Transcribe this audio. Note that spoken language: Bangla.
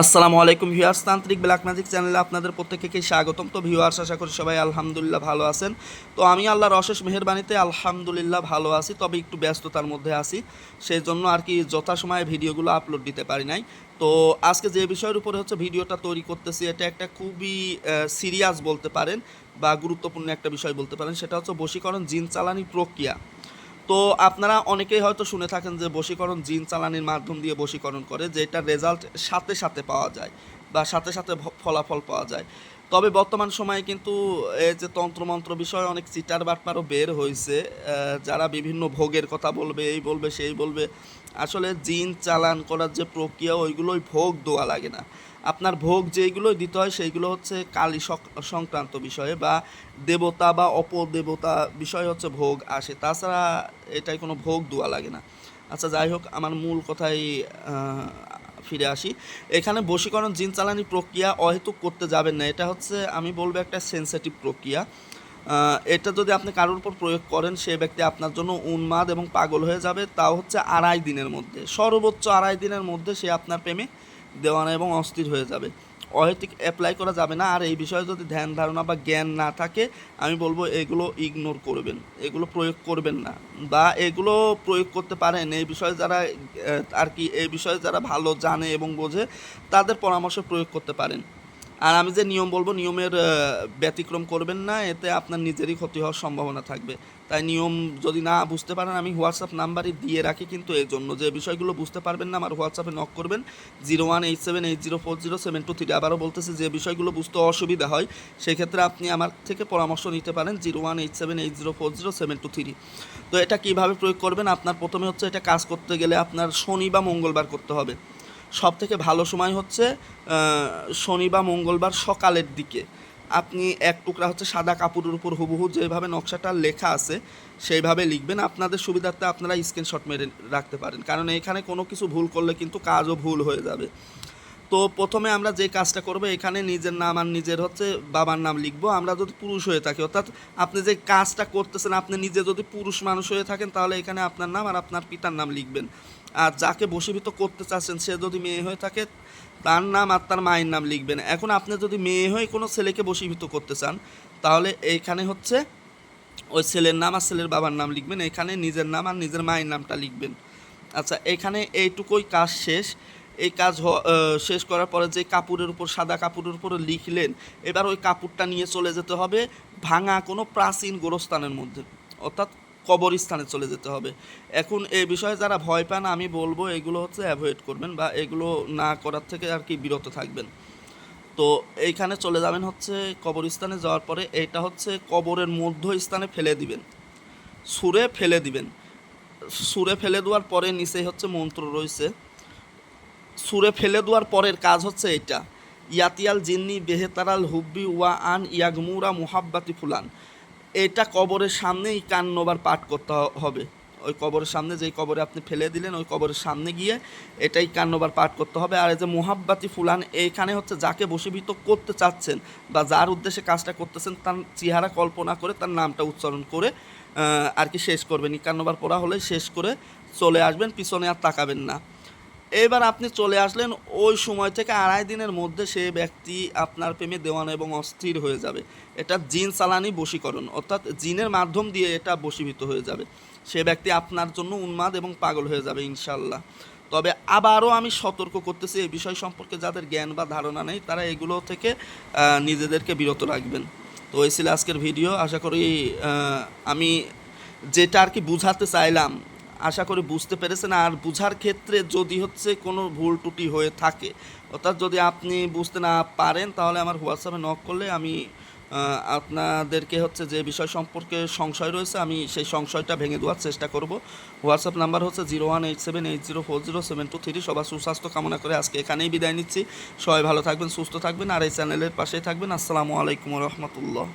আসসালামু আলাইকুম ভিউয়ার্স, তান্ত্রিক ব্ল্যাক ম্যাজিক চ্যানেলে আপনাদের প্রত্যেককে স্বাগতম। তো ভিউয়ার্স, আশা করি সবাই আলহামদুলিল্লাহ ভালো আছেন। তো আমি আল্লাহর অশেষ মেহেরবানিতে আলহামদুলিল্লাহ ভালো আছি, তবে একটু ব্যস্ততার মধ্যে আছি, সেই জন্য আর কি যথাসময়ে ভিডিওগুলো আপলোড দিতে পারি নাই। তো আজকে যে বিষয়ের উপরে ভিডিওটা তৈরি করতেছি, এটা একটা খুবই সিরিয়াস বলতে পারেন বা গুরুত্বপূর্ণ একটা বিষয় বলতে পারেন। সেটা হচ্ছে বশীকরণ জিন চালানি প্রক্রিয়া। তো আপনারা অনেকেই হয়তো শুনে থাকেন যে বশীকরণ জিন চালানির মাধ্যম দিয়ে বশীকরণ করে, যেটা রেজাল্ট সাথে সাথে পাওয়া যায় বা সাথে সাথে ফলাফল পাওয়া যায়। তবে বর্তমান সময়ে কিন্তু এই যে তন্ত্রমন্ত্র বিষয়ে অনেক চিটার বাটপারও বের হয়েছে, যারা বিভিন্ন ভোগের কথা বলবে, এই বলবে সেই বলবে। আসলে জিন চালান করার যে প্রক্রিয়া, ওইগুলোই ভোগ দেওয়া লাগে না। আপনার ভোগ যেইগুলোই দিতে হয় সেইগুলো হচ্ছে কালী সংক্রান্ত বিষয়ে বা দেবতা বা অপদেবতা বিষয় ভোগ আসে, তাছাড়া এটাই কোনো ভোগ দেওয়া লাগে না। আচ্ছা, যাই হোক, আমার মূল কথায় ফিরে আসি। এখানে বশীকরণ জিন চালানি প্রক্রিয়া অহেতুক করতে যাবেন না। এটা আমি বলবো একটা সেন্সিটিভ প্রক্রিয়া। এটা যদি আপনি কারোর উপর প্রয়োগ করেন, সে ব্যক্তি আপনার জন্য উন্মাদ এবং পাগল হয়ে যাবে, তাও 2.5 দিনের মধ্যে, সর্বোচ্চ 2.5 দিনের মধ্যে সে আপনার প্রেমে দেওয়ানা এবং অস্থির হয়ে যাবে। অহেতুক অ্যাপ্লাই করা যাবে না। আর এই বিষয়ে যদি ধ্যান ধারণা বা জ্ঞান না থাকে, আমি বলবো এগুলো ইগনোর করবেন, এগুলো প্রয়োগ করবেন না। বা এগুলো প্রয়োগ করতে পারেন এই বিষয়ে যারা আর কি এই বিষয়ে যারা ভালো জানে এবং বোঝে, তাদের পরামর্শ প্রয়োগ করতে পারেন। আর আমি যে নিয়ম বলবো, নিয়মের ব্যতিক্রম করবেন না, এতে আপনার নিজেরই ক্ষতি হওয়ার সম্ভাবনা থাকবে। তাই নিয়ম যদি না বুঝতে পারেন, আমি হোয়াটসঅ্যাপ নাম্বারই দিয়ে রাখি কিন্তু এই জন্য, যে বিষয়গুলো বুঝতে পারবেন না, আমার হোয়াটসঅ্যাপে নক করবেন 018780407223। আবারও বলতেছি, যে বিষয়গুলো বুঝতে অসুবিধা হয় সেক্ষেত্রে আপনি আমার থেকে পরামর্শ নিতে পারেন 018780407223। তো এটা কিভাবে প্রয়োগ করবেন, আপনার প্রথমে এটা কাজ করতে গেলে আপনার শনি বা মঙ্গলবার করতে হবে। সব থেকে ভালো সময় শনি বা মঙ্গলবার সকালের দিকে। আপনি এক টুকরা সাদা কাপড়ের উপর হুবহু যেভাবে নকশাটা লেখা আছে সেইভাবে লিখবেন। আপনাদের সুবিধার্থে আপনারা স্ক্রিনশট মেরে রাখতে পারেন, কারণ এখানে কোনো কিছু ভুল করলে কিন্তু কাজও ভুল হয়ে যাবে। তো প্রথমে আমরা যে কাজটা করব, এখানে নিজের নাম আর নিজের বাবার নাম লিখবো। আমরা যদি পুরুষ হয়ে থাকি, অর্থাৎ আপনি যে কাজটা করতেছেন, আপনি নিজে যদি পুরুষ মানুষ হয়ে থাকেন, তাহলে এখানে আপনার নাম আর আপনার পিতার নাম লিখবেন। আর যাকে বশীভূত করতে চাচ্ছেন, সে যদি মেয়ে হয়ে থাকে, তার নাম আর তার মায়ের নাম লিখবেন। এখন আপনি যদি মেয়ে হয়ে কোনো ছেলেকে বশীভূত করতে চান, তাহলে এইখানে ওই ছেলের নাম আর ছেলের বাবার নাম লিখবেন, এখানে নিজের নাম আর নিজের মায়ের নামটা লিখবেন। আচ্ছা, এখানে এইটুকুই কাজ শেষ। এই কাজ শেষ করার পরে যে কাপড়ের উপর, সাদা কাপড়ের উপর লিখলেন, এবার ওই কাপড়টা নিয়ে চলে যেতে হবে ভাঙা কোনো প্রাচীন গোরস্থানের মধ্যে, অর্থাৎ কবরস্থানে চলে যেতে হবে। এখন এই বিষয়ে যারা ভয় পান, আমি বলবো এগুলো অ্যাভয়েড করবেন বা এগুলো না করার থেকে আর কি বিরত থাকবেন। তো এইখানে চলে যাবেন কবরস্থানে যাওয়ার পরে এইটা কবরের মধ্যস্থানে ফেলে দিবেন, সুরে ফেলে দিবেন। সুরে ফেলে দেওয়ার পরে নিচেই মন্ত্র রয়েছে। সুরে ফেলে দেওয়ার পরের কাজ এটা: ইয়াতিয়াল জিন্নি বেহেতারাল হুব্বি ওয়া আন ইয়াগমুরা মুহাব্বাতি ফুলান। এটা কবরের সামনে 51বার পাঠ করতে হবে। ওই কবরের সামনে, যেই কবরে আপনি ফেলে দিলেন, ওই কবরের সামনে গিয়ে এটা 51বার পাঠ করতে হবে। আর এই যে মুহাব্বাতি ফুলান, এইখানে যাকে বশীভূত করতে চাচ্ছেন বা যার উদ্দেশ্যে কাজটা করতেছেন, তার চেহারা কল্পনা করে, তার নামটা উচ্চারণ করে আর কি শেষ করবেন। 51বার পড়া হলে শেষ করে চলে আসবেন, পিছনে আর তাকাবেন না। এবার আপনি চলে আসলেন, ওই সময় থেকে 2.5 দিনের মধ্যে সে ব্যক্তি আপনার প্রেমে দেওয়ানা এবং অস্থির হয়ে যাবে। এটা জিন চালানি বশীকরণ, অর্থাৎ জিনের মাধ্যম দিয়ে এটা বশীভূত হয়ে যাবে। সে ব্যক্তি আপনার জন্য উন্মাদ এবং পাগল হয়ে যাবে ইনশাল্লাহ। তবে আবারও আমি সতর্ক করতেছি, এই বিষয় সম্পর্কে যাদের জ্ঞান বা ধারণা নেই, তারা এগুলো থেকে নিজেদেরকে বিরত রাখবেন। তো এই ছিল আজকের ভিডিও। আশা করি আমি যেটা আর কি বুঝাতে চাইলাম, আশা করি বুঝতে পেরেছেন। আর বুঝার ক্ষেত্রে যদি কোনো ভুল ত্রুটি হয়ে থাকে, অর্থাৎ যদি আপনি বুঝতে না পারেন, তাহলে আমার হোয়াটসঅ্যাপে নক করলে আমি আপনাদেরকে যে বিষয় সম্পর্কে সংশয় রয়েছে, আমি সেই সংশয়টা ভেঙে দেওয়ার চেষ্টা করব। WhatsApp number 018780407223। সবার সুস্বাস্থ্য কামনা করে আজকে এখানেই বিদায় নিচ্ছি। সবাই ভালো থাকবেন, সুস্থ থাকবেন, আর এই চ্যানেলের পাশেই থাকবেন। আসসালামু আলাইকুম রহমতুল্লাহ।